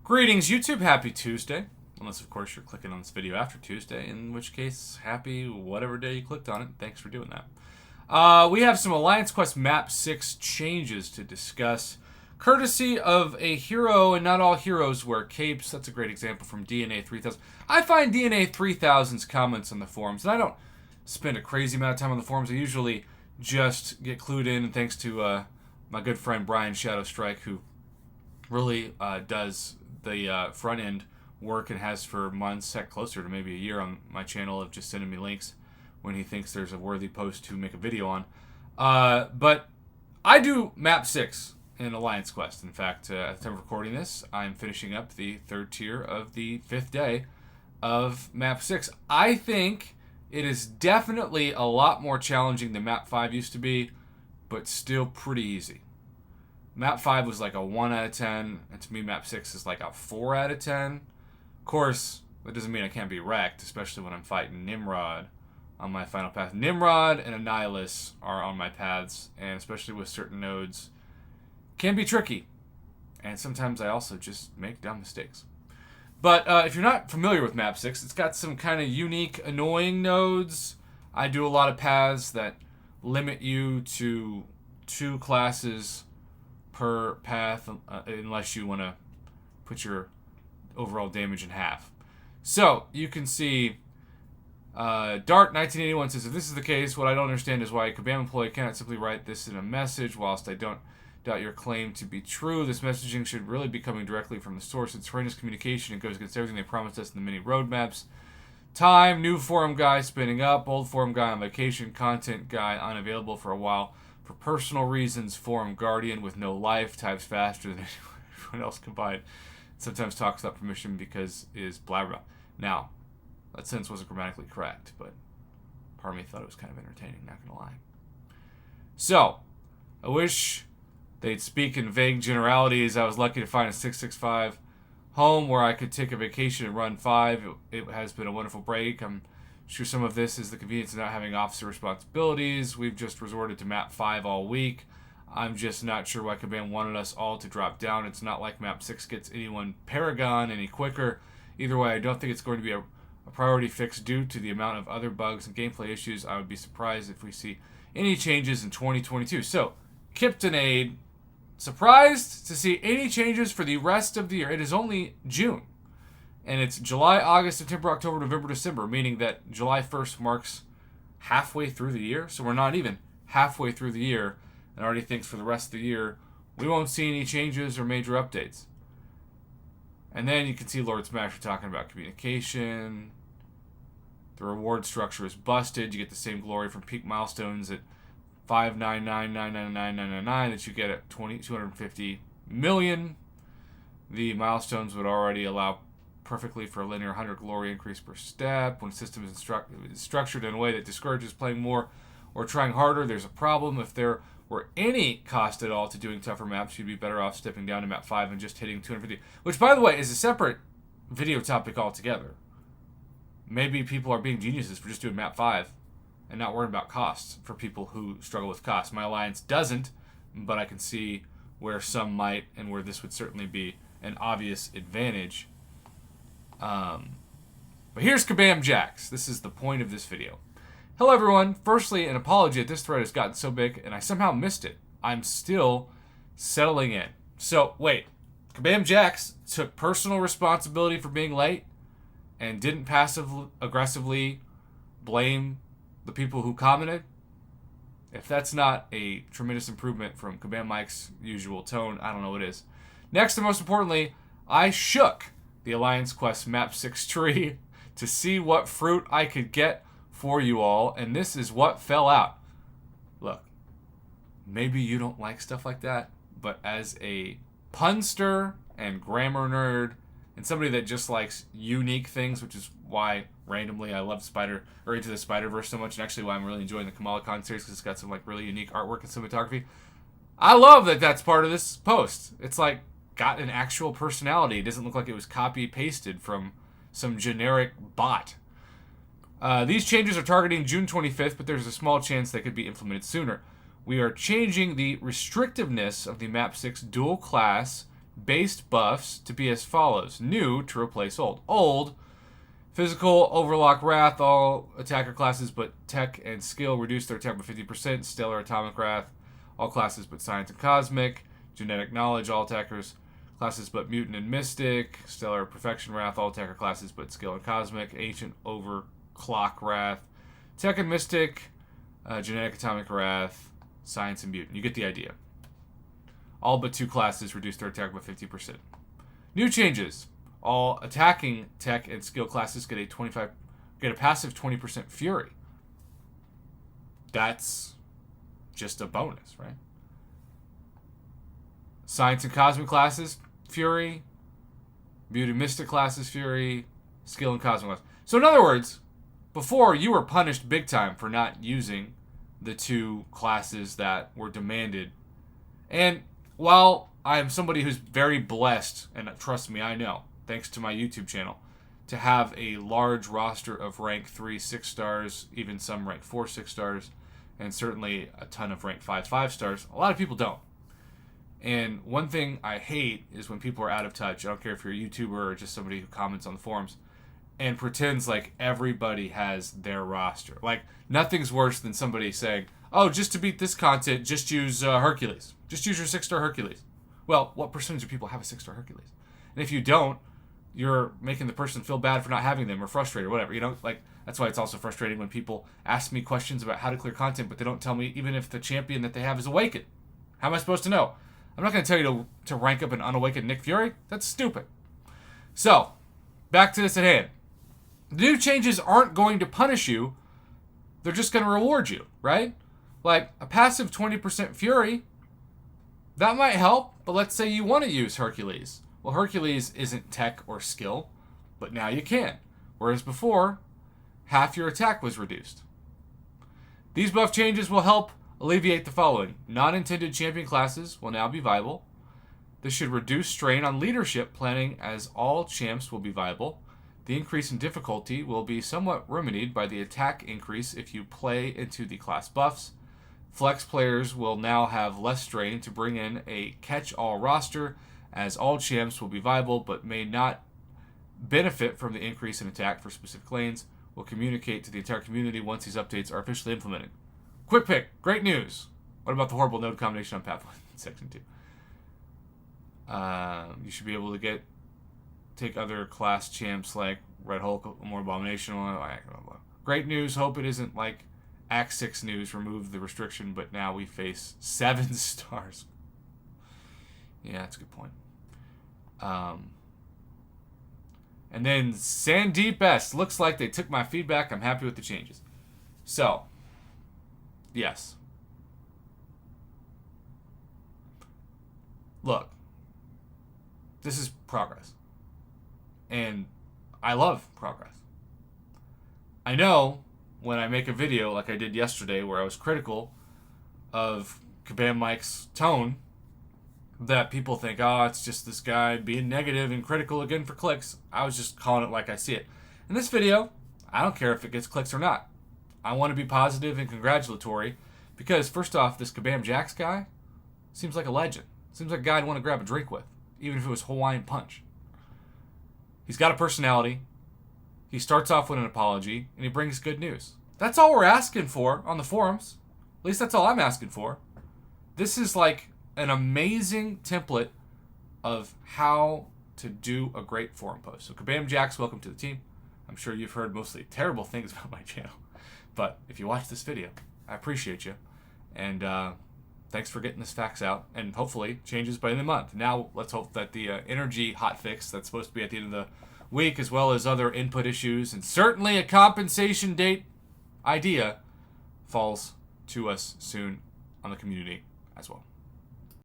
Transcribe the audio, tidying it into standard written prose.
Greetings, YouTube. Happy Tuesday. Unless, of course, you're clicking on this video after Tuesday, in which case, happy whatever day you clicked on it. Thanks for doing that. We have some Alliance Quest Map 6 changes to discuss, courtesy of a hero, and not all heroes wear capes. That's a great example from DNA 3000. I find DNA 3000's comments on the forums, and I don't spend a crazy amount of time on the forums. I usually just get clued in, and thanks to my good friend Brian Shadowstrike, who really does the front end work and has for months, heck, closer to maybe a year on my channel, of just sending me links when he thinks there's a worthy post to make a video on. But I do Map 6 in Alliance Quest. In fact, at the time of recording this, I'm finishing up the third tier of the 5th day of Map 6. I think it is definitely a lot more challenging than Map 5 used to be, but still pretty easy. Map 5 was like a 1 out of 10, and to me Map 6 is like a 4 out of 10. Of course, that doesn't mean I can't be wrecked, especially when I'm fighting Nimrod on my final path. Nimrod and Annihilus are on my paths, and especially with certain nodes, can be tricky. And sometimes I also just make dumb mistakes. But if you're not familiar with Map 6, it's got some kind of unique, annoying nodes. I do a lot of paths that limit you to 2 classes per path, unless you want to put your overall damage in half. So you can see Dart 1981 says, if this is the case, what I don't understand is why a Kabam employee cannot simply write this in a message. Whilst I don't doubt your claim to be true, this messaging should really be coming directly from the source. It's horrendous communication. It goes against everything they promised us in the mini roadmaps. Time, new forum guy spinning up, old forum guy on vacation, content guy unavailable for a while for personal reasons, forum guardian with no life, types faster than everyone else combined, sometimes talks without permission because is blah blah. Now, that sentence wasn't grammatically correct, but part of me thought it was kind of entertaining, not gonna lie. So, I wish they'd speak in vague generalities. I was lucky to find a 665 home where I could take a vacation and run 5. It has been a wonderful break. I'm sure some of this is the convenience of not having officer responsibilities. We've just resorted to Map 5 all week. I'm just not sure why Kabam wanted us all to drop down. It's not like Map 6 gets anyone Paragon any quicker. Either way, I don't think it's going to be a priority fix due to the amount of other bugs and gameplay issues. I would be surprised if we see any changes in 2022. So, Kiptonade, surprised to see any changes for the rest of the year. It is only June. And it's July, August, September, October, November, December, meaning that July 1st marks halfway through the year. So we're not even halfway through the year, and already thinks for the rest of the year we won't see any changes or major updates. And then you can see Lord Smasher talking about communication. The reward structure is busted. You get the same glory from peak milestones at 599999999 that you get at 250 million. The milestones would already allow perfectly for a linear 100 glory increase per step. When a system is structured in a way that discourages playing more or trying harder, there's a problem. If there were any cost at all to doing tougher maps, you'd be better off stepping down to map 5 and just hitting 250, which, by the way, is a separate video topic altogether. Maybe people are being geniuses for just doing map 5 and not worrying about costs for people who struggle with costs. My alliance doesn't, but I can see where some might, and where this would certainly be an obvious advantage. But here's Kabam Jax. This is the point of this video. Hello everyone. Firstly, an apology that this thread has gotten so big and I somehow missed it. I'm still settling in. So, wait. Kabam Jax took personal responsibility for being late and didn't passive-aggressively blame the people who commented? If that's not a tremendous improvement from Kabam Mike's usual tone, I don't know what is. Next, and most importantly, I shook the Alliance Quest Map 6 tree to see what fruit I could get for you all, and this is what fell out. Look, maybe you don't like stuff like that, but as a punster and grammar nerd, and somebody that just likes unique things, which is why randomly I love Into the Spider-Verse so much, and actually why I'm really enjoying the Kamala Khan series, because it's got some like really unique artwork and cinematography. I love that that's part of this post. It's like got an actual personality. It doesn't look like it was copy-pasted from some generic bot. These changes are targeting June 25th, but there's a small chance they could be implemented sooner. We are changing the restrictiveness of the Map 6 dual class base buffs to be as follows. New to replace old. Old, physical, overlock, wrath, all attacker classes but tech and skill reduce their attack by 50%. Stellar, atomic, wrath, all classes but science and cosmic. Genetic knowledge, all attackers classes but mutant and mystic. Stellar, perfection, wrath, all attacker classes but skill and cosmic. Ancient, overclock, wrath, tech and mystic. Genetic, atomic, wrath, science and mutant. You get the idea. All but 2 classes reduce their attack by 50%. New changes. All attacking tech and skill classes get a passive 20% fury. That's just a bonus, right? Science and cosmic classes, fury. Mutant mystic classes, fury. Skill and cosmic classes. So in other words, before you were punished big time for not using the 2 classes that were demanded. And while I am somebody who's very blessed, and trust me, I know, thanks to my YouTube channel, to have a large roster of rank 3 6 stars, even some rank 4 6 stars, and certainly a ton of rank 5 5 stars, a lot of people don't. And one thing I hate is when people are out of touch. I don't care if you're a YouTuber or just somebody who comments on the forums and pretends like everybody has their roster. Like, nothing's worse than somebody saying, oh, just to beat this content, just use Hercules. Just use your 6-star Hercules. Well, what percentage of people have a 6-star Hercules? And if you don't, you're making the person feel bad for not having them or frustrated or whatever. You know, like, that's why it's also frustrating when people ask me questions about how to clear content, but they don't tell me even if the champion that they have is awakened. How am I supposed to know? I'm not going to tell you to rank up an unawakened Nick Fury. That's stupid. So, back to this at hand. The new changes aren't going to punish you. They're just going to reward you, right? Like, a passive 20% fury, that might help, but let's say you want to use Hercules. Well, Hercules isn't tech or skill, but now you can. Whereas before, half your attack was reduced. These buff changes will help alleviate the following. Non-intended champion classes will now be viable. This should reduce strain on leadership planning as all champs will be viable. The increase in difficulty will be somewhat remedied by the attack increase if you play into the class buffs. Flex players will now have less strain to bring in a catch-all roster, as all champs will be viable but may not benefit from the increase in attack for specific lanes. Will communicate to the entire community once these updates are officially implemented. Quick pick, great news. What about the horrible node combination on Path 1, Section 2? You should be able to take other class champs like Red Hulk, more Abomination. Great news, hope it isn't like Act 6 news, remove the restriction, but now we face 7 stars. Yeah, that's a good point. And then Sandeep S. Looks like they took my feedback. I'm happy with the changes. So, yes. Look, this is progress. And I love progress. I know when I make a video like I did yesterday where I was critical of Kabam Mike's tone, that people think, oh, it's just this guy being negative and critical again for clicks. I was just calling it like I see it. In this video, I don't care if it gets clicks or not. I want to be positive and congratulatory because, first off, this Kabam Jax guy seems like a legend. Seems like a guy I'd want to grab a drink with, even if it was Hawaiian Punch. He's got a personality. He starts off with an apology, and he brings good news. That's all we're asking for on the forums. At least that's all I'm asking for. This is like an amazing template of how to do a great forum post. So Kabam Jax, welcome to the team. I'm sure you've heard mostly terrible things about my channel. But if you watch this video, I appreciate you. And thanks for getting this fax out. And hopefully changes by the end of the month. Now let's hope that the energy hotfix that's supposed to be at the end of the week, as well as other input issues, and certainly a compensation date idea, falls to us soon on the community as well.